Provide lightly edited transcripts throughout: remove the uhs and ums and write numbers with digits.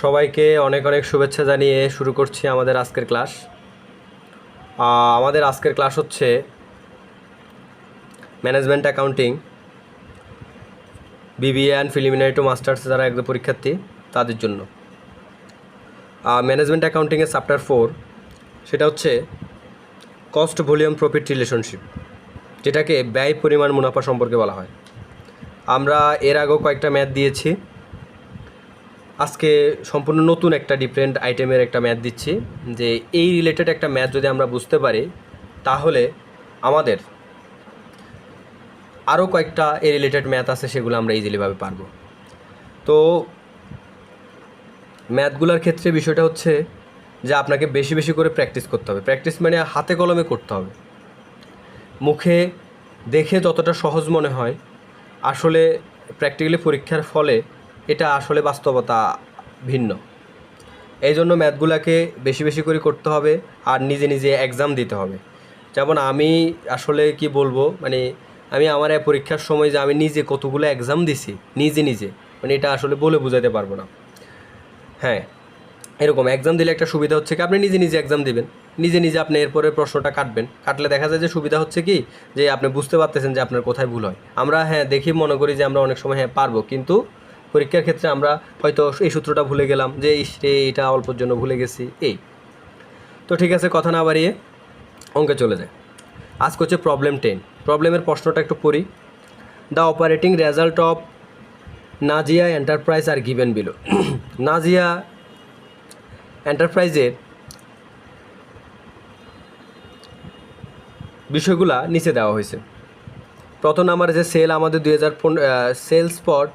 সবাইকে অনেক অনেক শুভেচ্ছা জানিয়ে শুরু করছি আমাদের আজকের ক্লাস। আমাদের আজকের ক্লাস হচ্ছে management accounting BBA and preliminary to masters যারা একদম পরীক্ষার্থী তাদের জন্য। ম্যানেজমেন্ট অ্যাকাউন্টিংয়ের চ্যাপ্টার 4 সেটা হচ্ছে কস্ট ভলিউম প্রফিট রিলেশনশিপ, যেটাকে ব্যয় পরিমাণ মুনাফা সম্পর্কে বলা হয়। আমরা এর আগেও কয়েকটা ম্যাথ দিয়েছি, আজকে সম্পূর্ণ নতুন একটা ডিফারেন্ট আইটেমের একটা ম্যাথ দিচ্ছি। যে এই রিলেটেড একটা ম্যাথ যদি আমরা বুঝতে পারি তাহলে আমাদের আরও কয়েকটা এই রিলেটেড ম্যাথ আছে, সেগুলো আমরা ইজিলিভাবে পারবো। তো ম্যাথগুলোর ক্ষেত্রে বিষয়টা হচ্ছে যে আপনাকে বেশি বেশি করে প্র্যাকটিস করতে হবে। প্র্যাকটিস মানে হাতে কলমে করতে হবে। মুখে দেখে যতটা সহজ মনে হয়, আসলে প্র্যাকটিক্যালি পরীক্ষার ফলে এটা আসলে বাস্তবতা ভিন্ন। এই জন্য ম্যাথগুলোকে বেশি বেশি করে করতে হবে আর নিজে নিজে এক্সাম দিতে হবে। যেমন আমি আসলে কি বলবো, মানে আমি আমার পরীক্ষার সময় যে আমি নিজে কতগুলো এক্সাম দিছি নিজে নিজে, মানে এটা আসলে বলে বোঝাতে পারবো না। হ্যাঁ, এরকম এক্সাম দিলে একটা সুবিধা হচ্ছে কি, আপনি নিজে নিজে এক্সাম দিবেন, নিজে নিজে আপনি এরপরে প্রশ্নটা কাটবেন, কাটলে দেখা যায় যে সুবিধা হচ্ছে কি যে আপনি বুঝতে পারতেছেন যে আপনার কোথায় ভুল হয়। আমরা দেখি মনে করি যে আমরা অনেক সময় পারবো, কিন্তু পরীক্ষার ক্ষেত্রে আমরা হয়তো এই সূত্রটা ভুলে গেলাম, যে এটা অল্পর জন্য ভুলে গেছি এই। তো ঠিক আছে, কথা না বাড়িয়ে অঙ্কে চলে যায়। আজকে হচ্ছে প্রবলেম 10। প্রবলেমের প্রশ্নটা একটু পড়ি। The operating result of Nazia enterprise are given below. নাজিয়া এন্টারপ্রাইজের বিষয়গুলা নিচে দেওয়া হয়েছে। প্রথম নাম্বার যে সেল আমাদের 2015 সেলস ফর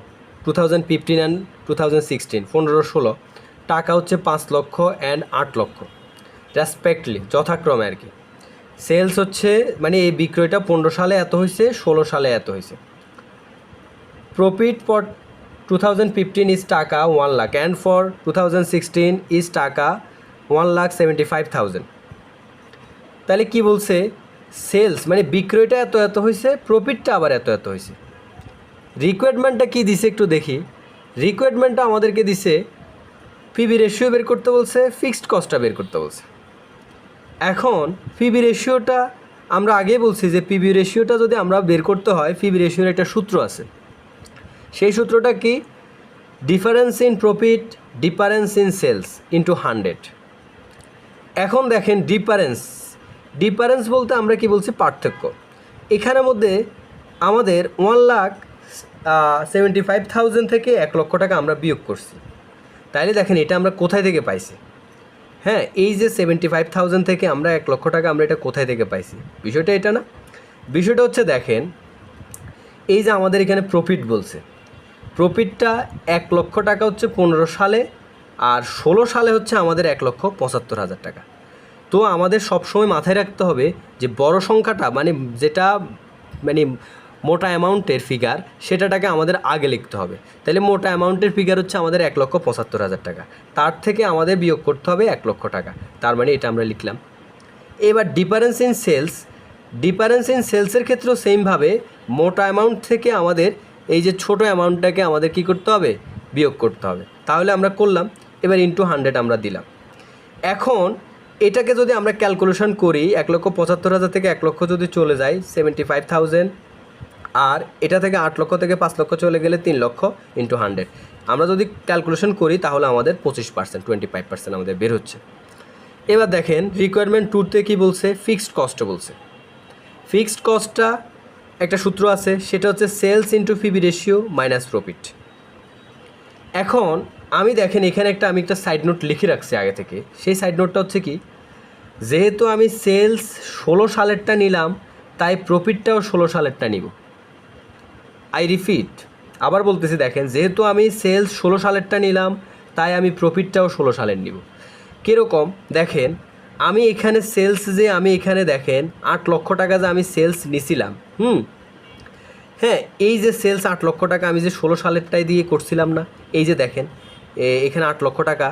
2015 অ্যান্ড 2016 15-16 টাকা হচ্ছে 5 লক্ষ অ্যান্ড 8 লক্ষ রেসপেক্টলি, যথাক্রমে আর কি। সেলস হচ্ছে মানে এই বিক্রয়টা 15 সালে এত হয়েছে, 16 সালে এত হয়েছে। প্রফিট ফর 2015 ইজ টাকা 1 লাখ অ্যান্ড ফর 2016 ইজ টাকা 1,75,000। তাহলে কি বলছে, সেলস মানে বিক্রয়টা এত এত হয়েছে, প্রফিটটা আবার এত এত হয়েছে। রিকোয়ারমেন্টটা কি দিছে একটু দেখি। রিকোয়ারমেন্টটা আমাদেরকে দিছে পিবি রেশিও বের করতে বলছে, ফিক্সড কস্টটা বের করতে বলছে। এখন পিবি রেশিওটা আমরা আগেই বলছি যে পিবি রেশিওটা যদি আমরা বের করতে হয়, পিবি রেশিওর একটা সূত্র আছে। সেই সূত্রটা কি, difference in profit difference in sales into 100। এখন দেখেন ডিফারেন্স বলতে আমরা কি বলছি, পার্থক্য। এখানের মধ্যে আমাদের 1,75,000 থেকে 1 লক্ষ টাকা আমরা বিয়োগ করছি। তাইলে দেখেন এটা আমরা কোথায় থেকে পাইছি। এই যে 75,000 থেকে আমরা 1 লক্ষ টাকা আমরা এটা কোথায় থেকে পাইছি, বিষয়টা এটা না। বিষয়টা হচ্ছে দেখেন, এই যে আমাদের এখানে প্রফিট বলছে, প্রফিটটা 1 লক্ষ টাকা হচ্ছে 15 সালে, আর 16 সালে হচ্ছে আমাদের 1,75,000 টাকা। তো আমাদের সবসময় মাথায় রাখতে হবে যে বড় সংখ্যাটা মানে যেটা মানে মোটা অ্যামাউন্টের ফিগার, সেটাকে আমাদের আগে লিখতে হবে। তাহলে মোটা অ্যামাউন্টের ফিগার হচ্ছে আমাদের 1,75,000 টাকা, তার থেকে আমাদের বিয়োগ করতে হবে 1 লক্ষ টাকা, তার মানে এটা আমরা লিখলাম। এবার ডিফারেন্স ইন সেলসের ক্ষেত্রেও সেমভাবে মোটা অ্যামাউন্ট থেকে আমাদের এই যে ছোটো অ্যামাউন্টটাকে আমাদের কী করতে হবে, বিয়োগ করতে হবে। তাহলে আমরা করলাম, এবার ইন্টু 100 আমরা দিলাম। এখন এটাকে যদি আমরা ক্যালকুলেশন করি, 1,75,000 থেকে 1 লক্ষ যদি চলে যায় 75,000, আর এটা থেকে 8 লক্ষ থেকে 5 লক্ষ চলে গেলে 3 লক্ষ ইন্টু 100 আমরা যদি ক্যালকুলেশন করি তাহলে আমাদের 25% আমাদের বের হচ্ছে। এবার দেখেন রিকোয়ারমেন্ট 2তে কী বলছে, ফিক্সড কস্ট বলছে। ফিক্সড কস্টটা একটা সূত্র আছে, সেটা হচ্ছে sales into PB ratio minus profit. এখন আমি দেখেন এখানে আমি একটা সাইড নোট লিখে রাখছি আগে থেকে। সেই সাইড নোটটা হচ্ছে কি, যেহেতু আমি সেলস 16 সালেরটা নিলাম, তাই প্রফিটটাও 16 সালেরটা নিব। আই রিপিট, আবার বলতেছি, দেখেন যেহেতু আমি সেলস 16 সালেরটা নিলাম, তাই আমি প্রফিটটাও 16 সালের নিব। কীরকম দেখেন, আমি এখানে সেলস যে আমি এখানে দেখেন 8 লক্ষ টাকা যে আমি সেলস নিছিলাম, এই যে সেলস 8 লক্ষ টাকা আমি যে 16 সালেরটাই দিয়ে করছিলাম না, এই যে দেখেন এখানে 8 লক্ষ টাকা,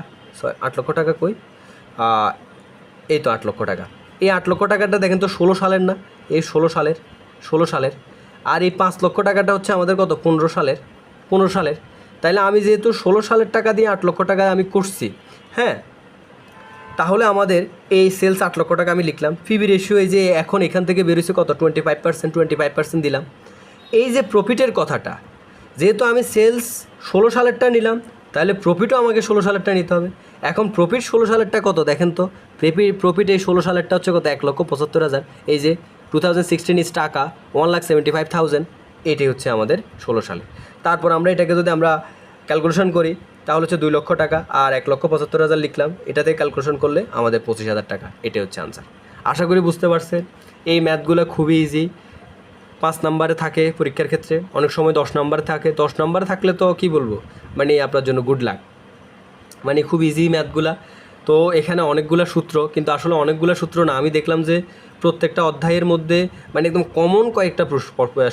8 লক্ষ টাকা কই, এই তো 8 লক্ষ টাকা। এই 8 লক্ষ টাকাটা দেখেন তো 16 সালের না, এই 16 সালের। আর এই 5 লক্ষ টাকাটা হচ্ছে আমাদের কত, 15 সালের। তাইলে আমি যেহেতু 16 সালের টাকা দিয়ে 8 লক্ষ টাকা আমি করছি, হ্যাঁ, তাহলে আমাদের এই সেলস 8 লক্ষ টাকা আমি লিখলাম। পিবি রেশিও এই যে এখন এখান থেকে বেরোচ্ছে কত 25% দিলাম। এই যে প্রফিটের কথাটা, যেহেতু আমি সেলস 16 সালেরটা নিলাম, তাহলে প্রফিটও আমাকে 16 সালেরটা নিতে হবে। এখন প্রফিট 16 সালেরটা কত দেখেন তো, প্রফিট এই 16 সালেরটা হচ্ছে কত 1,75,000। এই যে 2016 ইজ টাকা 1,75,000, এটাই হচ্ছে আমাদের 16 সালে। তারপর আমরা এটাকে যদি আমরা ক্যালকুলেশন করি তাহলে হচ্ছে 2 লক্ষ টাকা আর 1,75,000 লিখলাম, এটাতে ক্যালকুলেশন করলে আমাদের 25,000 টাকা। এটাই হচ্ছে আনসার। আশা করি বুঝতে পারছেন। এই ম্যাথগুলো খুবই ইজি, 5 নম্বরে থাকে পরীক্ষার ক্ষেত্রে, অনেক সময় 10 নম্বরে থাকে। 10 নম্বরে থাকলে তো কী বলবো, মানে আপনার জন্য গুড লাক, মানে খুব ইজি ম্যাথগুলা। তো এখানে অনেকগুলো সূত্র, কিন্তু আসলে অনেকগুলো সূত্র না, আমি দেখলাম যে প্রত্যেকটা অধ্যায়ের মধ্যে মানে একদম কমন কয়েকটা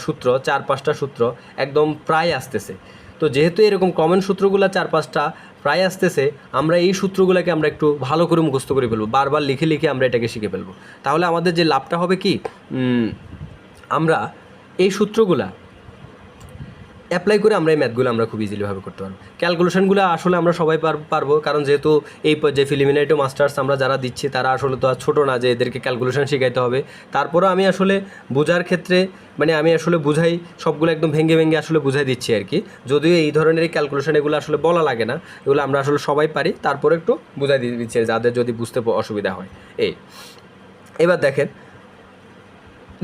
সূত্র, 4-5টা সূত্র একদম প্রায় আসতেছে। তো যেহেতু এরকম কমন সূত্রগুলো 4-5টা প্রায় আসতেছে, আমরা এই সূত্রগুলোকে আমরা একটু ভালো করে মুখস্থ করে ফেলবো, বারবার লিখে লিখে আমরা এটাকে শিখে ফেলবো। তাহলে আমাদের যে লাভটা হবে কি, আমরা এই সূত্রগুলা অ্যাপ্লাই করে আমরা এই ম্যাথগুলো আমরা খুব ইজিলিভাবে করতে পারবো। ক্যালকুলেশনগুলো আসলে আমরা সবাই পারবো, কারণ যেহেতু এই যে প্রিলিমিনারি টু মাস্টার্স আমরা যারা দিচ্ছি তারা আসলে তো আর ছোটো না যে এদেরকে ক্যালকুলেশন শেখাইতে হবে। তারপরেও আমি আসলে বোঝার ক্ষেত্রে মানে আমি আসলে বুঝাই, সবগুলো একদম ভেঙে ভেঙে আসলে বুঝাই দিচ্ছি আর কি। যদিও এই ধরনের ক্যালকুলেশন এগুলো আসলে বলা লাগে না, এগুলো আমরা আসলে সবাই পারি, তারপরে একটু বুঝাই দিয়ে দিচ্ছি যাদের যদি বুঝতে অসুবিধা হয়। এবার দেখেন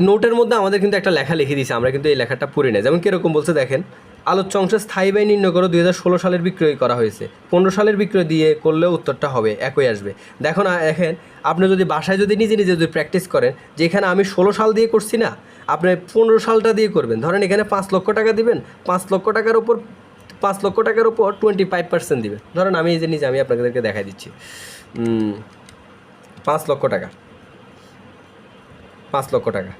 নোটের মধ্যে আমাদের কিন্তু একটা লেখা লিখে দিয়েছে, আমরা কিন্তু এই লেখাটা পড়ি না। যেমন কীরকম বলছে দেখেন, আলোচ্য অংশে স্থায়ী ব্যয় নির্ণয় করো 2016 সালের বিক্রয় করা হয়েছে, 15 সালের বিক্রয় দিয়ে করলেও উত্তরটা হবে একই আসবে। দেখুন দেখেন, আপনি যদি বাসায় যদি নিজে নিজে যদি প্র্যাকটিস করেন, যে এখানে আমি 16 সাল দিয়ে করছি না, আপনি 15 সালটা দিয়ে করবেন। ধরেন এখানে 5 লক্ষ টাকা দিবেন, 5 লক্ষ টাকার উপর 25% দিবেন। ধরেন আমি এই যে নিজে আমি আপনাদেরকে দেখাই দিচ্ছি, 5 লক্ষ টাকা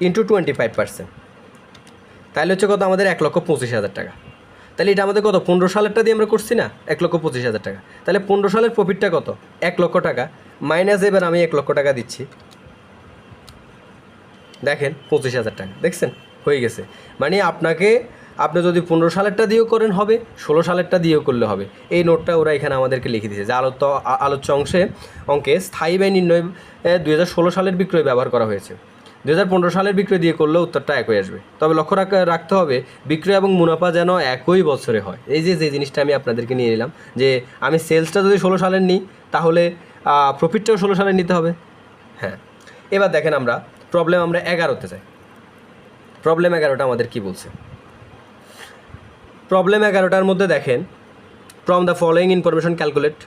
ইন্টু 25%, তাহলে হচ্ছে কত আমাদের 1,25,000 টাকা। তাহলে এটা আমাদের কত 15 সালেরটা দিয়ে আমরা করছি না, 1,25,000 টাকা। তাহলে 15 সালের প্রফিটটা কত 1 লক্ষ টাকা, মাইনাস এবার আমি 1 লক্ষ টাকা দিচ্ছি, দেখেন 25,000 টাকা। দেখছেন হয়ে গেছে। মানে আপনি যদি 15 সালেরটা দিয়েও করেন হবে, 16 সালেরটা দিয়েও করলে হবে। এই নোটটা ওরা এখানে আমাদেরকে লিখে দিয়েছে যে আলোচ্য অঙ্কে স্থায়ী ব্যয় নির্ণয় 2016 সালের বিক্রয় ব্যবহার করা হয়েছে, 2015 সালের বিক্রয় দিয়ে করলেও উত্তরটা একই আসবে। তবে লক্ষ্য রাখতে হবে বিক্রয় এবং মুনাফা যেন একই বছরে হয়। এই যে জিনিসটা আমি আপনাদেরকে নিয়ে নিলাম, যে আমি সেলসটা যদি 16 সালের নিই তাহলে প্রফিটটাও 16 সালের নিতে হবে। হ্যাঁ, এবার দেখেন আমরা 11তে যাই। প্রবলেম 11টা আমাদের কি বলছে, প্রবলেম 11টার মধ্যে দেখেন, from the following information calculate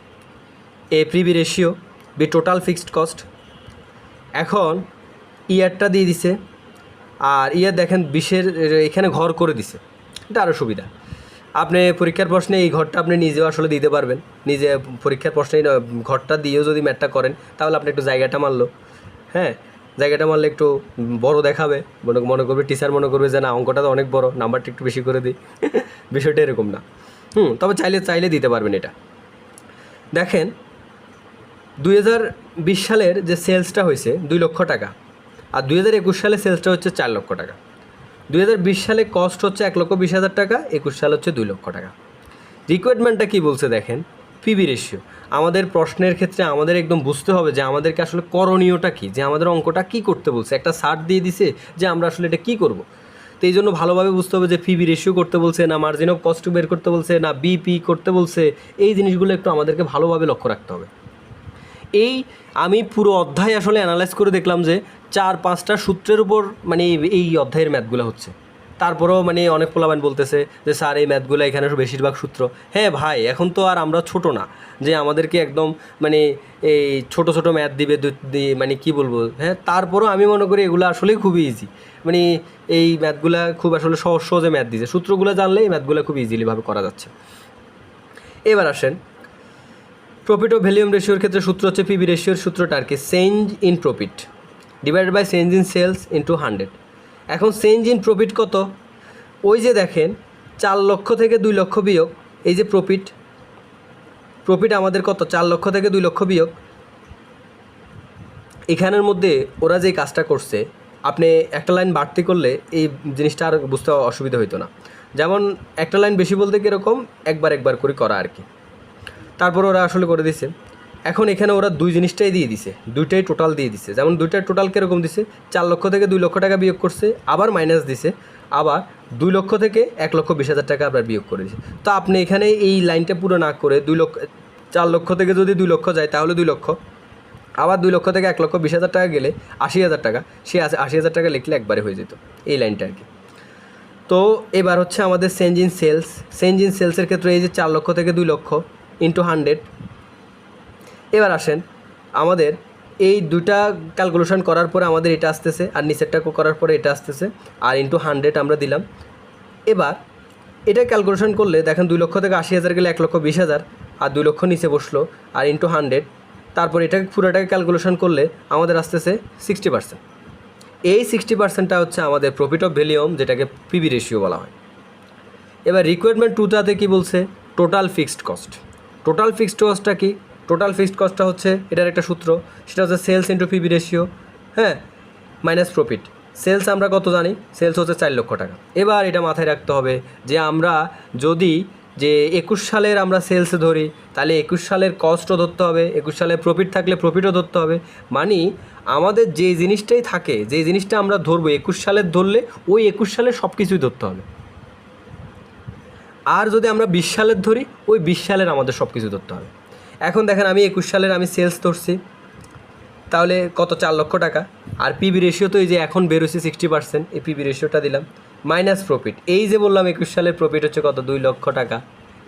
a PB ratio b total fixed cost. এখন ইয়ারটা দিয়ে দিছে, আর ইয়ার দেখেন 20-এর এখানে ঘর করে দিছে, এটা আরও সুবিধা। আপনি পরীক্ষার প্রশ্নে এই ঘরটা আপনি নিজেও আসলে দিতে পারবেন, নিজে পরীক্ষার প্রশ্নে ঘরটা দিয়েও যদি ম্যাথটা করেন তাহলে আপনি একটু জায়গাটা মারলো, হ্যাঁ জায়গাটা মারলে একটু বড় দেখাবে, মনে করবে টিচার মনে করবে যে না অঙ্কটা তো অনেক বড়, নাম্বারটা একটু বেশি করে দিই। বিষয়টা এরকম না। তবে চাইলে দিতে পারবেন এটা। দেখেন 2020 সালের যে সেলসটা হয়েছে 2 লক্ষ টাকা, আর 2021 সালে সেলসটা হচ্ছে 4 লক্ষ টাকা। 2020 সালে কস্ট হচ্ছে 1,20,000 টাকা, 21 সাল হচ্ছে 2 লক্ষ টাকা। রিকোয়ারমেন্টটা কী বলছে দেখেন, পিবি রেশিও। আমাদের প্রশ্নের ক্ষেত্রে আমাদের একদম বুঝতে হবে যে আমাদেরকে আসলে করণীয়টা কী, যে আমাদের অঙ্কটা কী করতে বলছে। একটা সার্ট দিয়ে দিছে যে আমরা আসলে এটা কী করব। তো এই জন্য ভালোভাবে বুঝতে হবে যে পিবি রেশিও করতে বলছে না মার্জিন অফ কস্ট বের করতে বলছে না বিপি করতে বলছে। এই জিনিসগুলো একটু আমাদেরকে ভালোভাবে লক্ষ্য রাখতে হবে। আমি পুরো অধ্যায় আসলে অ্যানালাইজ করে দেখলাম যে 4-5টা সূত্রের উপর মানে এই অধ্যায়ের ম্যাথগুলো হচ্ছে। তারপরেও মানে অনেক পোলাপান বলতেছে যে স্যার এই ম্যাথগুলো এখানে বেশিরভাগ সূত্র। হ্যাঁ ভাই, এখন তো আর আমরা ছোট না যে আমাদেরকে একদম মানে এই ছোট ম্যাথ দিবে মানে কি বলবো। হ্যাঁ, তারপরেও আমি মনে করি এগুলো আসলেই খুবই ইজি। মানে এই ম্যাথগুলো খুব আসলে সহজে ম্যাথ দিছে, সূত্রগুলো জানলে এই ম্যাথগুলো খুব ইজিলিভাবে করা যাচ্ছে। এবার আসেন প্রফিট ও ভ্যালিউম রেশিওর ক্ষেত্রে সূত্র হচ্ছে পিবি রেশিওর সূত্রটা আর কি, change in profit divided by change in sales into 100। এখন চেঞ্জ ইন প্রফিট কত, ওই যে দেখেন 4 লক্ষ থেকে 2 লক্ষ বিয়োগ, এই যে প্রফিট আমাদের কত 4 লক্ষ থেকে 2 লক্ষ বিয়োগ। এখানের মধ্যে ওরা যে কাজটা করছে, আপনি একটা লাইন বাড়তি করলে এই জিনিসটা আর বুঝতে অসুবিধা হইতো না। যেমন একটা লাইন বেশি বলতে কীরকম একবার করে করা আর কি। তারপর ওরা আসলে করে দিছে। এখন এখানে ওরা দুই জিনিসটাই দিয়ে দিছে, দুইটাই টোটাল দিয়ে দিছে। যেমন দুইটার টোটাল কীরকম দিছে, 4 লক্ষ থেকে 2 লক্ষ টাকা বিয়োগ করছে, আবার মাইনাস দিছে, আবার 2 লক্ষ থেকে 1,20,000 টাকা আবার বিয়োগ করে দিছে। তো আপনি এখানে এই লাইনটা পুরো না করে 4 লক্ষ থেকে যদি 2 লক্ষ যায় তাহলে 2 লক্ষ, আবার 2 লক্ষ থেকে 1,20,000 টাকা গেলে 80,000 টাকা, সে 80,000 টাকা লিখলে একবারে হয়ে যেত এই লাইনটা আর কি। তো এবার হচ্ছে আমাদের change in sales. Change in সেলসের ক্ষেত্রে এই যে 4 লক্ষ থেকে 2 লক্ষ ইন্টু 100। এবার আসেন আমাদের এই দুইটা ক্যালকুলেশন করার পরে আমাদের এটা আসতেছে, আর নিচেরটা করার পরে এটা আসতেছে, আর ইন্টু 100 আমরা দিলাম। এবার এটা ক্যালকুলেশন করলে দেখেন 2 লক্ষ থেকে 80,000 গেলে 1,20,000, আর 2 লক্ষ নিচে বসলো, আর ইন্টু 100। তারপর এটাকে পুরোটাকে ক্যালকুলেশন করলে আমাদের আসতেছে 60%। এই 60%টা হচ্ছে আমাদের প্রফিট অফ ভ্যালিউম, যেটাকে পিবি রেশিও বলা হয়। এবার রিকোয়ারমেন্ট 2টাতে কী বলছে, total fixed cost. Total fixed কস্টটা কি, টোটাল ফিক্সড কস্টটা হচ্ছে এটার একটা সূত্র, সেটা হচ্ছে সেলস ইন্টু পিবি রেশিও, হ্যাঁ, মাইনাস প্রফিট। সেলস আমরা কত জানি, সেলস হচ্ছে 4 লক্ষ টাকা। এবার এটা মাথায় রাখতে হবে যে আমরা যদি 21 সালের আমরা সেলস ধরি, তাহলে 21 সালের কস্টও ধরতে হবে, 21 সালের প্রফিট থাকলে প্রফিটও ধরতে হবে। মানে আমাদের যে জিনিসটাই থাকে, যে জিনিসটা আমরা ধরবো 21 সালের ধরলে ওই 21 সালের সব কিছুই ধরতে হবে। আর যদি আমরা 20 সালের ধরি, ওই 20 সালের আমাদের সব কিছু ধরতে হবে। এখন দেখেন আমি 21 সালের আমি সেলস ধরছি, তাহলে কত, 4 লক্ষ টাকা। আর পিবি রেশিও তো এই যে এখন বেরোচ্ছে 60%, এই পিবি রেশিওটা দিলাম, মাইনাস প্রফিট। এই যে বললাম 21 সালের প্রফিট হচ্ছে কত, 2 লক্ষ টাকা,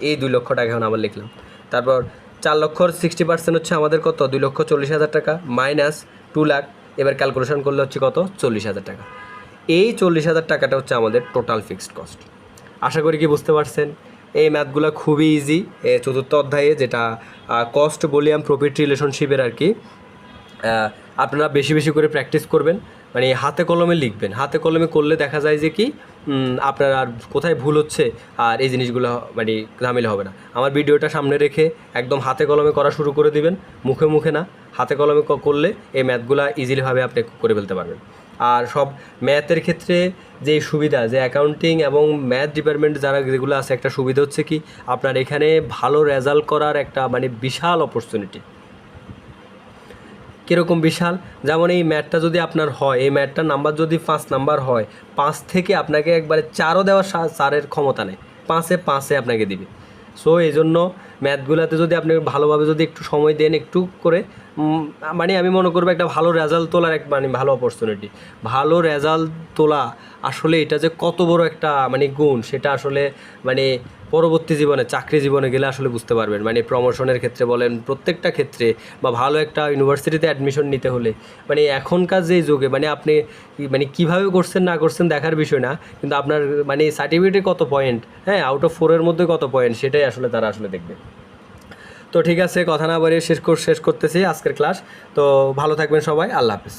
এই 2 লক্ষ টাকা এখন আবার লিখলাম। তারপর 4 লক্ষর 60% হচ্ছে আমাদের কত, 2,40,000 টাকা, মাইনাস 2 লাখ। এবার ক্যালকুলেশন করলে হচ্ছে কত, 40,000 টাকা। এই 40,000 টাকাটা হচ্ছে আমাদের টোটাল ফিক্সড কস্ট। আশা করি কি বুঝতে পারছেন। এই ম্যাথগুলো খুবই ইজি, চতুর্থ অধ্যায়ে যেটা কস্ট ভলিউম প্রফিট রিলেশনশিপের আর কি। আপনারা বেশি বেশি করে প্র্যাকটিস করবেন, মানে হাতে কলমে লিখবেন। হাতে কলমে করলে দেখা যায় যে কি আপনার আর কোথায় ভুল হচ্ছে, আর এই জিনিসগুলো মানে ঝামেলা হবে না। আমার ভিডিওটা সামনে রেখে একদম হাতে কলমে করা শুরু করে দিবেন, মুখে মুখে না, হাতে কলমে করলে এই ম্যাথগুলো ইজিলিভাবে আপনি করে ফেলতে পারবেন। আর সব ম্যাথের ক্ষেত্রে যে সুবিধা, যে অ্যাকাউন্টিং এবং ম্যাথ ডিপার্টমেন্ট যারা যেগুলো আছে, একটা সুবিধা হচ্ছে কি আপনার এখানে ভালো রেজাল্ট করার একটা মানে বিশাল অপরচুনিটি। কীরকম বিশাল, যেমন এই ম্যাথটা যদি আপনার হয়, এই ম্যাথটার নাম্বার যদি 5 নাম্বার হয়, 5 থেকে আপনাকে একবারে 4ও দেওয়ার 4-এর ক্ষমতা নেই, 5-এ আপনাকে দিবে। সো এই জন্য ম্যাথগুলোতে যদি আপনি ভালোভাবে যদি একটু সময় দেন, একটু করে মানে আমি মনে করবো একটা ভালো রেজাল্ট তোলার এক মানে ভালো অপরচুনিটি। ভালো রেজাল্ট তোলা আসলে এটা যে কত বড় একটা মানে গুণ, সেটা আসলে মানে পরবর্তী জীবনে চাকরি জীবনে গেলে আসলে বুঝতে পারবেন। মানে প্রমোশনের ক্ষেত্রে বলেন, প্রত্যেকটা ক্ষেত্রে, বা ভালো একটা ইউনিভার্সিটিতে অ্যাডমিশন নিতে হলে, মানে এখনকার যে যুগে মানে আপনি মানে কীভাবে করছেন না করছেন দেখার বিষয় না, কিন্তু আপনার মানে সার্টিফিকেটে কত পয়েন্ট, হ্যাঁ, আউট অফ 4-এর মধ্যে কত পয়েন্ট, সেটাই আসলে তারা আসলে দেখবে। তো ঠিক আছে, কথা না বাড়িয়ে শেষ করতেছি আজকের ক্লাস। তো ভালো থাকবেন সবাই, আল্লাহ হাফেজ।